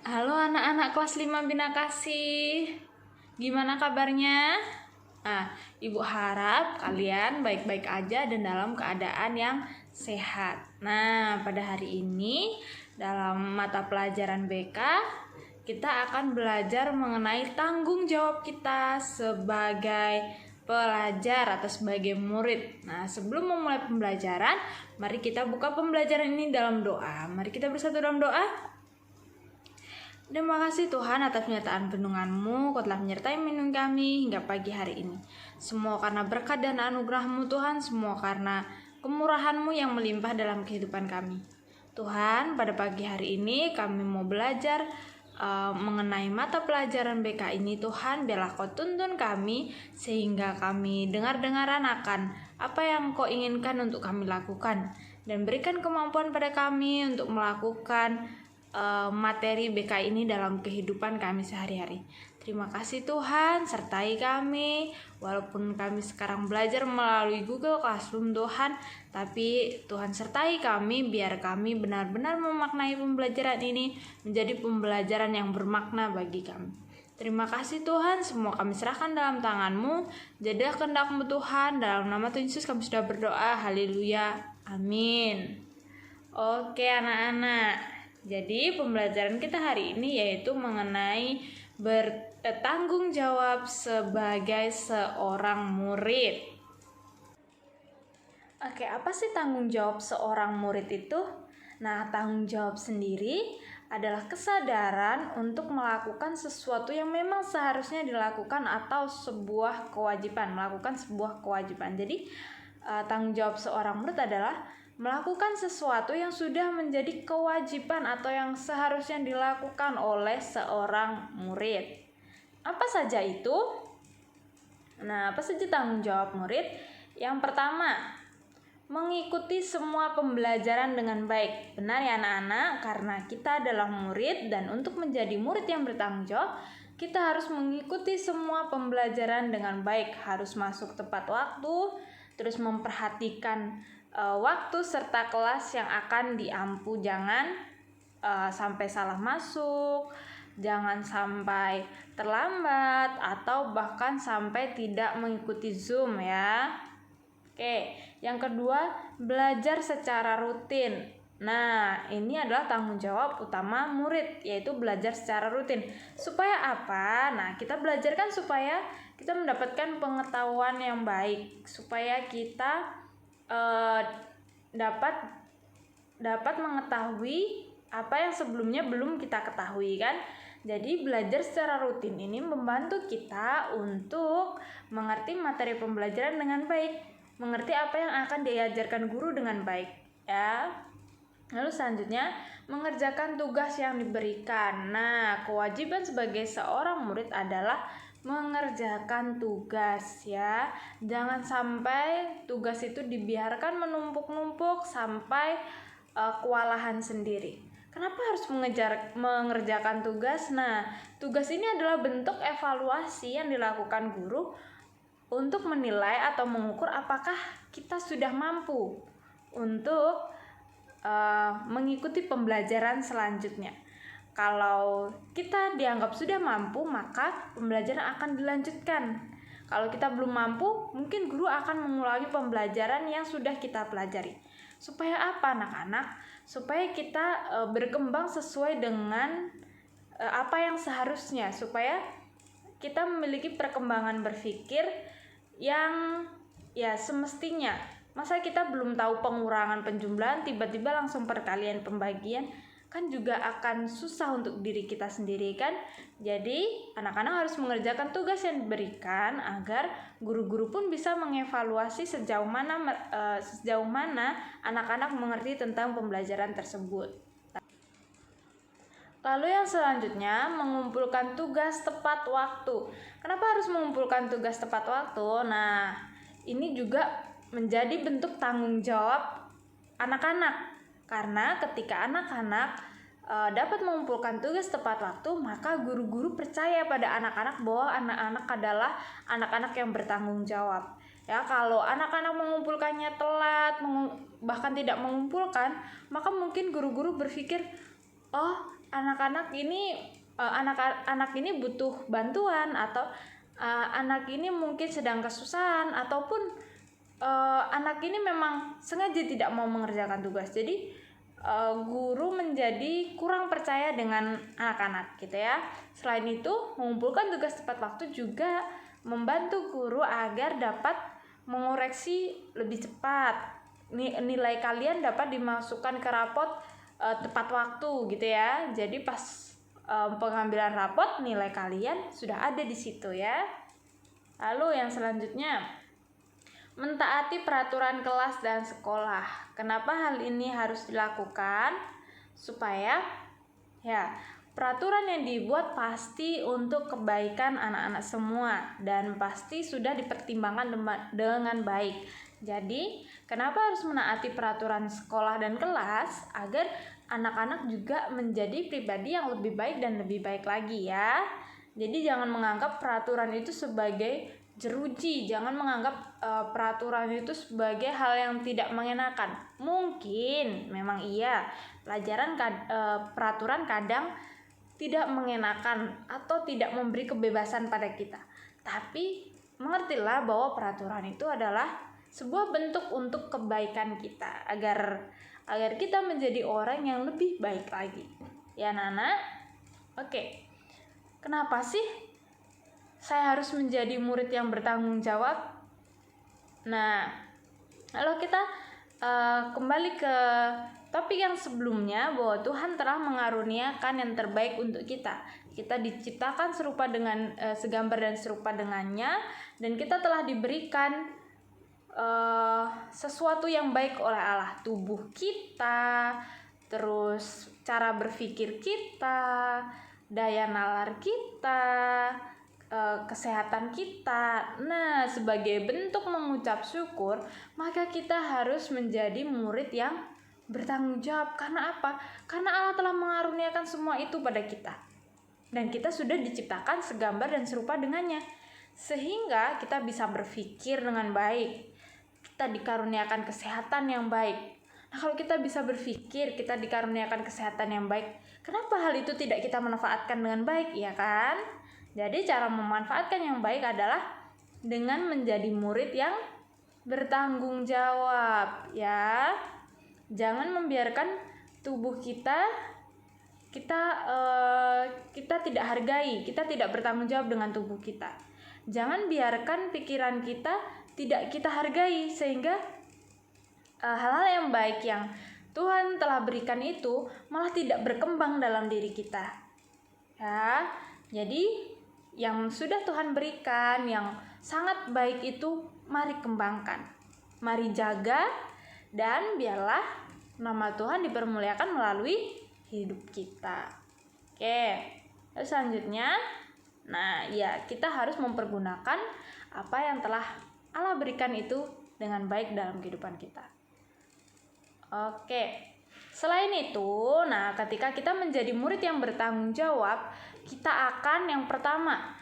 Halo anak-anak kelas 5 Bina Kasih. Gimana kabarnya? Ibu harap kalian baik-baik aja dan dalam keadaan yang sehat. Nah, pada hari ini dalam mata pelajaran BK kita akan belajar mengenai tanggung jawab kita sebagai pelajar atau sebagai murid. Nah, sebelum memulai pembelajaran, mari kita buka pembelajaran ini dalam doa. Mari kita bersatu dalam doa. Terima kasih Tuhan atas penyertaan perlindungan-Mu, Kau telah menyertai minum kami hingga pagi hari ini. Semua karena berkat dan anugerah-Mu Tuhan, semua karena kemurahan-Mu yang melimpah dalam kehidupan kami. Tuhan, pada pagi hari ini kami mau belajar mengenai mata pelajaran BK ini. Tuhan, biarlah Kau tuntun kami sehingga kami dengar-dengaran akan apa yang Kau inginkan untuk kami lakukan, dan berikan kemampuan pada kami untuk melakukan materi BK ini dalam kehidupan kami sehari-hari. Terima kasih Tuhan, sertai kami walaupun kami sekarang belajar melalui Google Classroom Tuhan, tapi Tuhan sertai kami biar kami benar-benar memaknai pembelajaran ini menjadi pembelajaran yang bermakna bagi kami. Terima kasih Tuhan, semua kami serahkan dalam tangan-Mu. Jadilah kehendak-Mu Tuhan, dalam nama Tuhan Yesus kami sudah berdoa. Haleluya, amin. Oke anak-anak, jadi pembelajaran kita hari ini yaitu mengenai bertanggung jawab sebagai seorang murid. Oke, apa sih tanggung jawab seorang murid itu? Nah, tanggung jawab sendiri adalah kesadaran untuk melakukan sesuatu yang memang seharusnya dilakukan atau sebuah kewajiban, melakukan sebuah kewajiban. Jadi, tanggung jawab seorang murid adalah melakukan sesuatu yang sudah menjadi kewajiban atau yang seharusnya dilakukan oleh seorang murid. Apa saja itu? Nah, apa saja tanggung jawab murid? Yang pertama, mengikuti semua pembelajaran dengan baik. Benar ya anak-anak, karena kita adalah murid dan untuk menjadi murid yang bertanggung jawab, kita harus mengikuti semua pembelajaran dengan baik, harus masuk tepat waktu, terus memperhatikan waktu serta kelas yang akan diampu. Jangan sampai salah masuk, jangan sampai terlambat, atau bahkan sampai tidak mengikuti Zoom ya. Oke, yang kedua, belajar secara rutin. Nah, ini adalah tanggung jawab utama murid, yaitu belajar secara rutin. Supaya apa? Nah, kita belajar kan supaya kita mendapatkan pengetahuan yang baik, supaya kita dapat mengetahui apa yang sebelumnya belum kita ketahui kan. Jadi belajar secara rutin ini membantu kita untuk mengerti materi pembelajaran dengan baik, mengerti apa yang akan diajarkan guru dengan baik ya. Lalu selanjutnya, mengerjakan tugas yang diberikan. Nah, kewajiban sebagai seorang murid adalah mengerjakan tugas ya. Jangan sampai tugas itu dibiarkan menumpuk-numpuk sampai kewalahan sendiri. Kenapa harus mengerjakan tugas? Nah, tugas ini adalah bentuk evaluasi yang dilakukan guru untuk menilai atau mengukur apakah kita sudah mampu untuk mengikuti pembelajaran selanjutnya. Kalau kita dianggap sudah mampu, maka pembelajaran akan dilanjutkan. Kalau kita belum mampu, mungkin guru akan mengulangi pembelajaran yang sudah kita pelajari. Supaya apa anak-anak? Supaya kita berkembang sesuai dengan apa yang seharusnya, supaya kita memiliki perkembangan berpikir yang ya semestinya. Masa kita belum tahu pengurangan penjumlahan, tiba-tiba langsung perkalian pembagian, kan juga akan susah untuk diri kita sendiri kan. Jadi anak-anak harus mengerjakan tugas yang diberikan agar guru-guru pun bisa mengevaluasi sejauh mana anak-anak mengerti tentang pembelajaran tersebut. Lalu yang selanjutnya, mengumpulkan tugas tepat waktu. Kenapa harus mengumpulkan tugas tepat waktu? Nah, ini juga menjadi bentuk tanggung jawab anak-anak. Karena ketika anak-anak dapat mengumpulkan tugas tepat waktu, maka guru-guru percaya pada anak-anak bahwa anak-anak adalah anak-anak yang bertanggung jawab. Ya, kalau anak-anak mengumpulkannya telat, bahkan tidak mengumpulkan, maka mungkin guru-guru berpikir, oh anak-anak ini butuh bantuan, atau anak ini mungkin sedang kesusahan, ataupun anak ini memang sengaja tidak mau mengerjakan tugas. Jadi guru menjadi kurang percaya dengan anak-anak gitu ya. Selain itu, mengumpulkan tugas tepat waktu juga membantu guru agar dapat mengoreksi lebih cepat. Nilai kalian dapat dimasukkan ke rapot tepat waktu gitu ya. Jadi pas pengambilan rapot, nilai kalian sudah ada di situ ya. Lalu yang selanjutnya, mentaati peraturan kelas dan sekolah. Kenapa hal ini harus dilakukan? Supaya ya, peraturan yang dibuat pasti untuk kebaikan anak-anak semua dan pasti sudah dipertimbangkan dengan baik. Jadi, kenapa harus menaati peraturan sekolah dan kelas? Agar anak-anak juga menjadi pribadi yang lebih baik dan lebih baik lagi ya. Jadi jangan menganggap peraturan itu sebagai jeruji, jangan menganggap peraturan itu sebagai hal yang tidak mengenakan. Mungkin memang iya, peraturan kadang tidak mengenakan atau tidak memberi kebebasan pada kita. Tapi mengertilah bahwa peraturan itu adalah sebuah bentuk untuk kebaikan kita, agar kita menjadi orang yang lebih baik lagi. Ya Nana? Oke. Kenapa sih saya harus menjadi murid yang bertanggung jawab? Nah, kalau kita kembali ke topik yang sebelumnya, bahwa Tuhan telah mengaruniakan yang terbaik untuk kita. Kita diciptakan serupa dengan segambar dan serupa dengannya, dan kita telah diberikan sesuatu yang baik oleh Allah. Tubuh kita, terus cara berpikir kita, daya nalar kita, kesehatan kita. Nah, sebagai bentuk mengucap syukur, maka kita harus menjadi murid yang bertanggung jawab. Karena apa? Karena Allah telah mengaruniakan semua itu pada kita, dan kita sudah diciptakan segambar dan serupa dengannya, sehingga kita bisa berpikir dengan baik. Kita dikaruniakan kesehatan yang baik. Nah, kalau kita bisa berpikir, kita dikaruniakan kesehatan yang baik, kenapa hal itu tidak kita manfaatkan dengan baik, ya kan? Jadi cara memanfaatkan yang baik adalah dengan menjadi murid yang bertanggung jawab, ya. Jangan membiarkan tubuh kita tidak hargai, kita tidak bertanggung jawab dengan tubuh kita. Jangan biarkan pikiran kita tidak kita hargai, sehingga hal-hal yang baik yang Tuhan telah berikan itu malah tidak berkembang dalam diri kita. Ya, jadi yang sudah Tuhan berikan yang sangat baik itu mari kembangkan, mari jaga, dan biarlah nama Tuhan dipermuliakan melalui hidup kita. Oke, lalu selanjutnya, nah ya, kita harus mempergunakan apa yang telah Allah berikan itu dengan baik dalam kehidupan kita. Oke, selain itu, nah ketika kita menjadi murid yang bertanggung jawab, kita akan yang pertama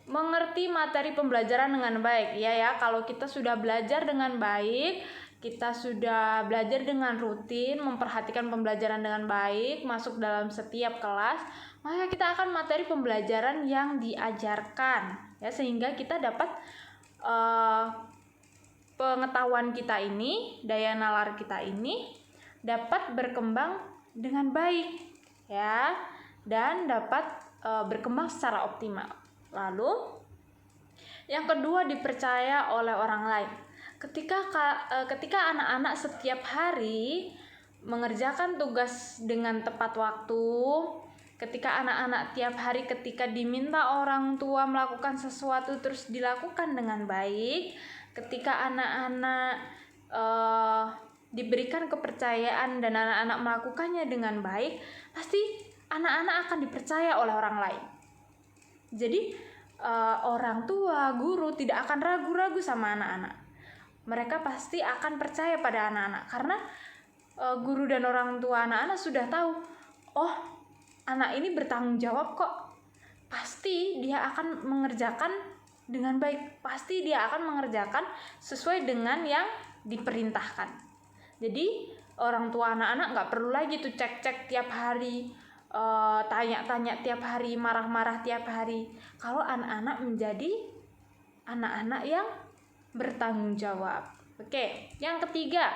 mengerti materi pembelajaran dengan baik. Ya, kalau kita sudah belajar dengan baik, kita sudah belajar dengan rutin, memperhatikan pembelajaran dengan baik, masuk dalam setiap kelas, maka kita akan materi pembelajaran yang diajarkan, ya, sehingga kita dapat pengetahuan kita ini, daya nalar kita ini dapat berkembang dengan baik, ya, dan dapat berkembang secara optimal. Lalu yang kedua, dipercaya oleh orang lain. Ketika anak-anak setiap hari mengerjakan tugas dengan tepat waktu, ketika anak-anak tiap hari ketika diminta orang tua melakukan sesuatu terus dilakukan dengan baik, ketika anak-anak diberikan kepercayaan dan anak-anak melakukannya dengan baik, pasti anak-anak akan dipercaya oleh orang lain. Jadi orang tua, guru tidak akan ragu-ragu sama anak-anak. Mereka pasti akan percaya pada anak-anak, karena guru dan orang tua anak-anak sudah tahu, oh, anak ini bertanggung jawab kok. Pasti dia akan mengerjakan dengan baik. Pasti dia akan mengerjakan sesuai dengan yang diperintahkan. Jadi orang tua anak-anak nggak perlu lagi tuh cek-cek tiap hari. tanya-tanya tiap hari, marah-marah tiap hari. Kalau anak-anak menjadi anak-anak yang bertanggung jawab. Oke, yang ketiga,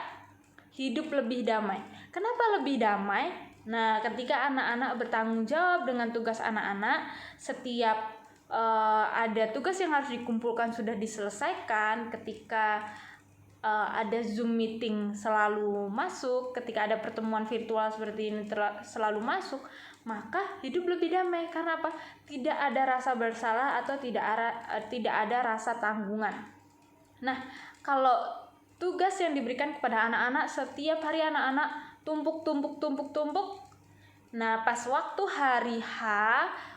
hidup lebih damai. Kenapa lebih damai? Nah, ketika anak-anak bertanggung jawab dengan tugas anak-anak, setiap ada tugas yang harus dikumpulkan sudah diselesaikan, ketika ada Zoom meeting selalu masuk, ketika ada pertemuan virtual seperti ini selalu masuk, maka hidup lebih damai. Karena apa? Tidak ada rasa bersalah atau tidak ada rasa tanggungan. Nah, kalau tugas yang diberikan kepada anak-anak setiap hari anak-anak tumpuk. Nah, pas waktu hari H,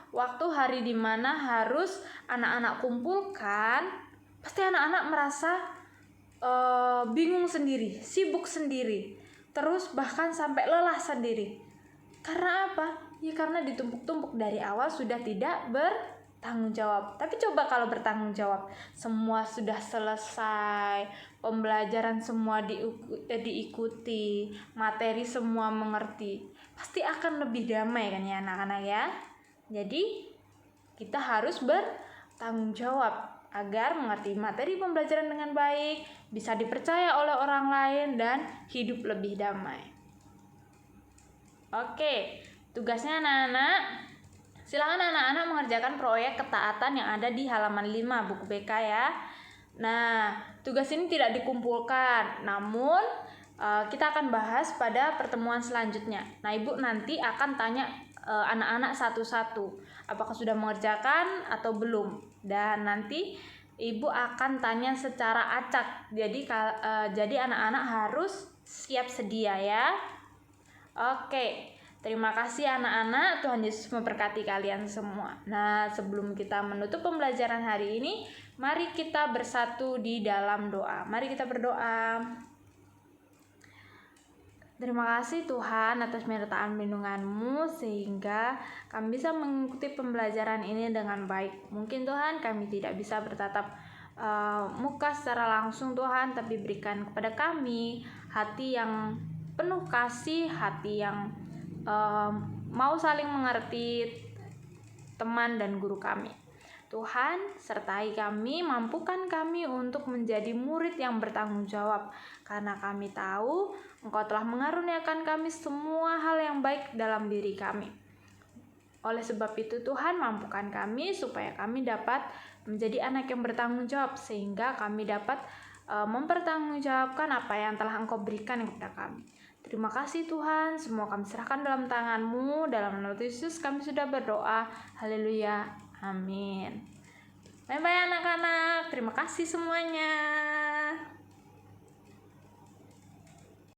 waktu hari dimana harus anak-anak kumpulkan, pasti anak-anak merasa bingung sendiri, sibuk sendiri, terus bahkan sampai lelah sendiri. Karena apa? Ya karena ditumpuk-tumpuk dari awal sudah tidak bertanggung jawab. Tapi coba kalau bertanggung jawab, semua sudah selesai, pembelajaran semua diikuti, materi semua mengerti, pasti akan lebih damai kan ya anak-anak ya. Jadi kita harus bertanggung jawab agar mengerti materi pembelajaran dengan baik, bisa dipercaya oleh orang lain, dan hidup lebih damai. Oke, tugasnya anak-anak, silakan anak-anak mengerjakan proyek ketaatan yang ada di halaman 5 buku BK ya. Nah, tugas ini tidak dikumpulkan, namun kita akan bahas pada pertemuan selanjutnya. Nah, Ibu nanti akan tanya anak-anak satu-satu apakah sudah mengerjakan atau belum, dan nanti Ibu akan tanya secara acak. Jadi anak-anak harus siap sedia ya. Oke, terima kasih anak-anak. Tuhan Yesus memberkati kalian semua. Nah, sebelum kita menutup pembelajaran hari ini, mari kita bersatu di dalam doa. Mari kita berdoa. Terima kasih Tuhan atas penyertaan lindungan-Mu sehingga kami bisa mengikuti pembelajaran ini dengan baik. Mungkin Tuhan kami tidak bisa bertatap muka secara langsung Tuhan, tapi berikan kepada kami hati yang penuh kasih, hati yang mau saling mengerti teman dan guru kami. Tuhan, sertai kami, mampukan kami untuk menjadi murid yang bertanggung jawab, karena kami tahu Engkau telah mengaruniakan kami semua hal yang baik dalam diri kami. Oleh sebab itu Tuhan, mampukan kami supaya kami dapat menjadi anak yang bertanggung jawab, sehingga kami dapat mempertanggungjawabkan apa yang telah Engkau berikan kepada kami. Terima kasih Tuhan, semua kami serahkan dalam tangan-Mu. Dalam nama Yesus kami sudah berdoa. Haleluya. Amin. Bye-bye anak-anak. Terima kasih semuanya.